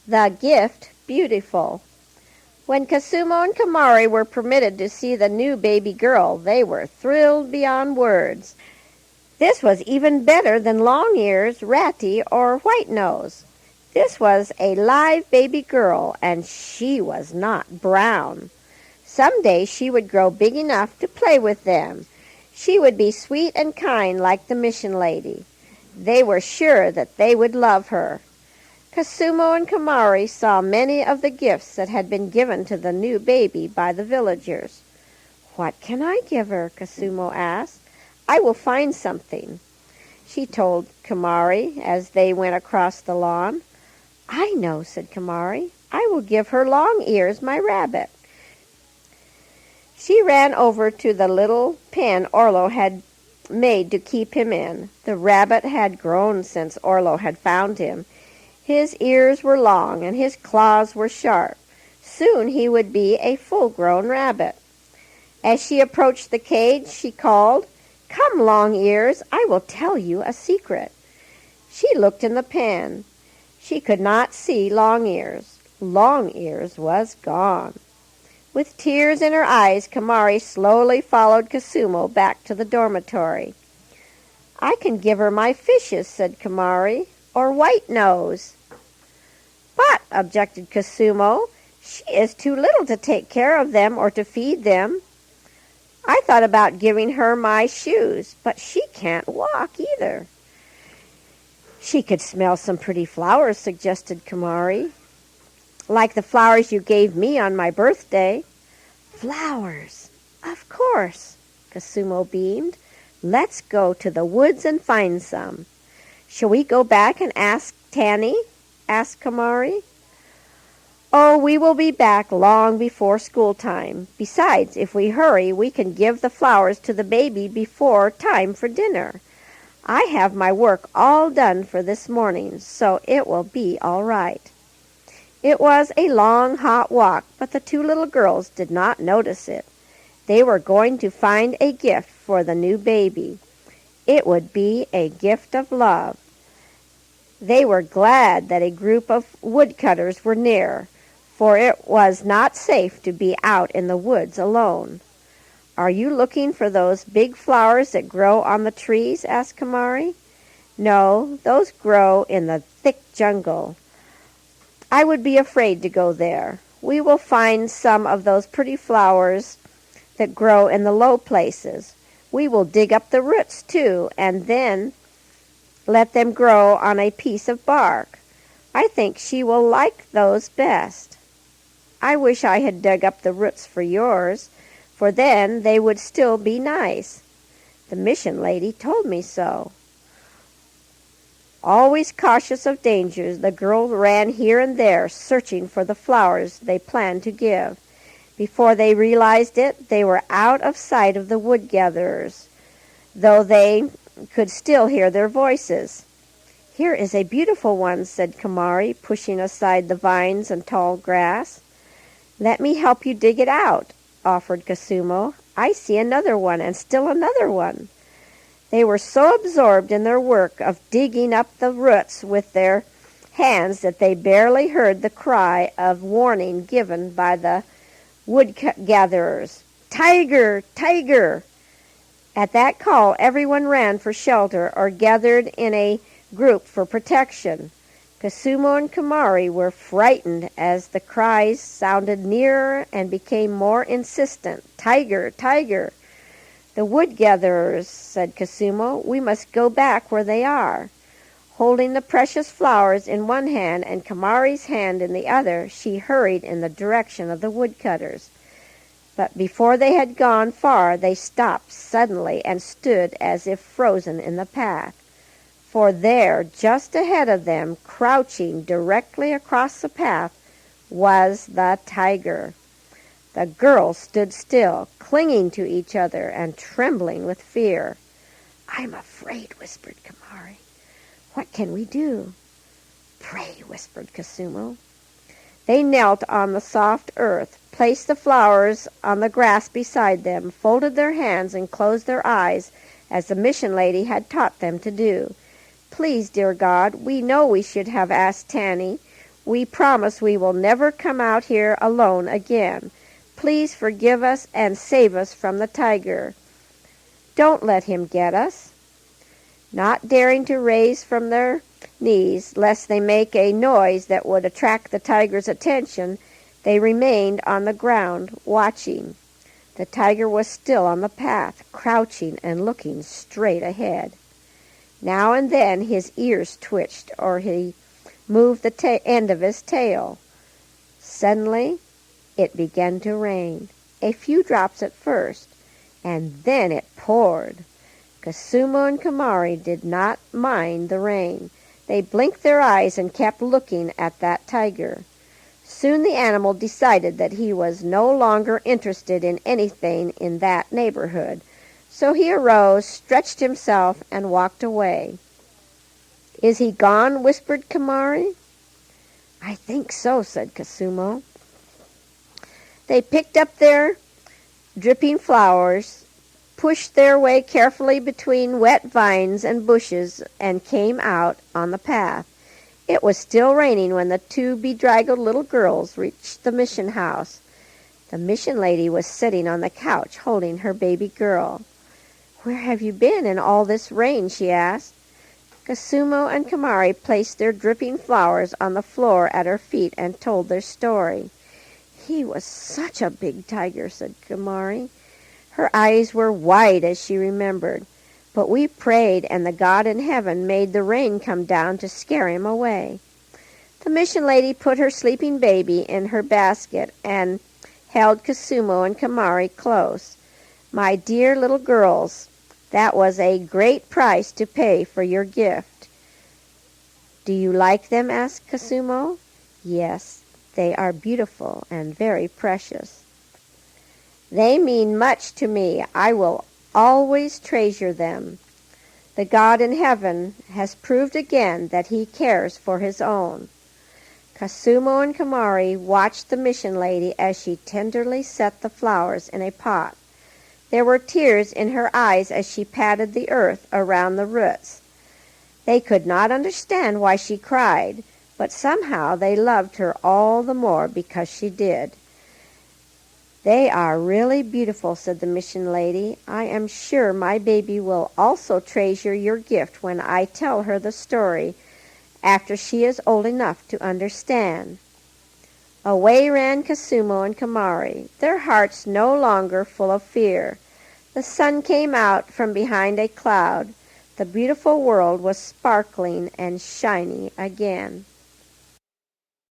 The gift beautiful. When Kasumo and Kamari were permitted to see the new baby girl, they were thrilled beyond words. This was even better than Long Ears, Ratty, or White Nose. This was a live baby girl, and she was not brown. Some day she would grow big enough to play with them. She would be sweet and kind like the mission lady. They were sure that they would love her. Kasumo and Kamari saw many of the gifts that had been given to the new baby by the villagers. "What can I give her?" Kasumo asked. "I will find something," she told Kamari as they went across the lawn. "I know," said Kamari. "I will give her Long Ears, my rabbit." She ran over to the little pen Orlo had made to keep him in. The rabbit had grown since Orlo had found him. His ears were long and his claws were sharp. Soon he would be a full-grown rabbit. As she approached the cage, she called, "Come, Long Ears, I will tell you a secret." She looked in the pen. She could not see Long Ears. Long Ears was gone. With tears in her eyes, Kamari slowly followed Kasumo back to the dormitory. "I can give her my fishes," said Kamari, "or White Nose." "But," objected Kasumo, "she is too little to take care of them or to feed them. I thought about giving her my shoes, but she can't walk either." "She could smell some pretty flowers," suggested Kamari. "Like the flowers you gave me on my birthday." "Flowers, of course," Kasumo beamed. "Let's go to the woods and find some." "Shall we go back and ask Tanny?" asked Kamari. "Oh, we will be back long before school time. Besides, if we hurry, we can give the flowers to the baby before time for dinner. I have my work all done for this morning, so it will be all right." It was a long, hot walk, but the two little girls did not notice it. They were going to find a gift for the new baby. It would be a gift of love. They were glad that a group of woodcutters were near, for it was not safe to be out in the woods alone. "Are you looking for those big flowers that grow on the trees?" asked Kamari. "No, those grow in the thick jungle. I would be afraid to go there. We will find some of those pretty flowers that grow in the low places. We will dig up the roots, too, and then let them grow on a piece of bark. I think she will like those best." "I wish I had dug up the roots for yours, for then they would still be nice. The mission lady told me so." Always cautious of dangers, the girls ran here and there, searching for the flowers they planned to give. Before they realized it, they were out of sight of the wood-gatherers, though they could still hear their voices. "Here is a beautiful one," said Kamari, pushing aside the vines and tall grass. "Let me help you dig it out," offered Kasumo. "I see another one, and still another one." They were so absorbed in their work of digging up the roots with their hands that they barely heard the cry of warning given by the wood-gatherers. "Tiger! Tiger!" At that call, everyone ran for shelter or gathered in a group for protection. Kasumo and Kamari were frightened as the cries sounded nearer and became more insistent. "Tiger! Tiger!" "The wood-gatherers," said Kasumo. "We must go back where they are." Holding the precious flowers in one hand and Kamari's hand in the other, she hurried in the direction of the woodcutters. But before they had gone far, they stopped suddenly and stood as if frozen in the path. For there, just ahead of them, crouching directly across the path, was the tiger. The girls stood still, clinging to each other and trembling with fear. "I'm afraid," whispered Kamari. "What can we do?" "Pray," whispered Kasumo. They knelt on the soft earth, placed the flowers on the grass beside them, folded their hands and closed their eyes as the mission lady had taught them to do. "Please, dear God, we know we should have asked Tanny. We promise we will never come out here alone again. Please forgive us and save us from the tiger. Don't let him get us." Not daring to raise from their knees, lest they make a noise that would attract the tiger's attention, they remained on the ground, watching. The tiger was still on the path, crouching and looking straight ahead. Now and then his ears twitched, or he moved the end of his tail. Suddenly it began to rain, a few drops at first, and then it poured. Cosimo and Kamari did not mind the rain. They blinked their eyes and kept looking at that tiger. Soon the animal decided that he was no longer interested in anything in that neighborhood. So he arose, stretched himself, and walked away. "Is he gone?" whispered Kamari. "I think so," said Cosimo. They picked up their dripping flowers, pushed their way carefully between wet vines and bushes, and came out on the path. It was still raining when the two bedraggled little girls reached the mission house. The mission lady was sitting on the couch holding her baby girl. "Where have you been in all this rain?" she asked. Cosimo and Kamari placed their dripping flowers on the floor at her feet and told their story. "He was such a big tiger," said Kamari. Her eyes were wide as she remembered. "But we prayed, and the God in heaven made the rain come down to scare him away." The mission lady put her sleeping baby in her basket and held Cosimo and Kamari close. "My dear little girls, that was a great price to pay for your gift." "Do you like them?" asked Cosimo. "Yes, they are beautiful and very precious." "They mean much to me. I will always treasure them. The God in heaven has proved again that he cares for his own." Cosimo and Kamari watched the mission lady as she tenderly set the flowers in a pot. There were tears in her eyes as she patted the earth around the roots. They could not understand why she cried, but somehow they loved her all the more because she did. "They are really beautiful," said the mission lady. "I am sure my baby will also treasure your gift when I tell her the story after she is old enough to understand." Away ran Cosimo and Kamari, their hearts no longer full of fear. The sun came out from behind a cloud. The beautiful world was sparkling and shiny again.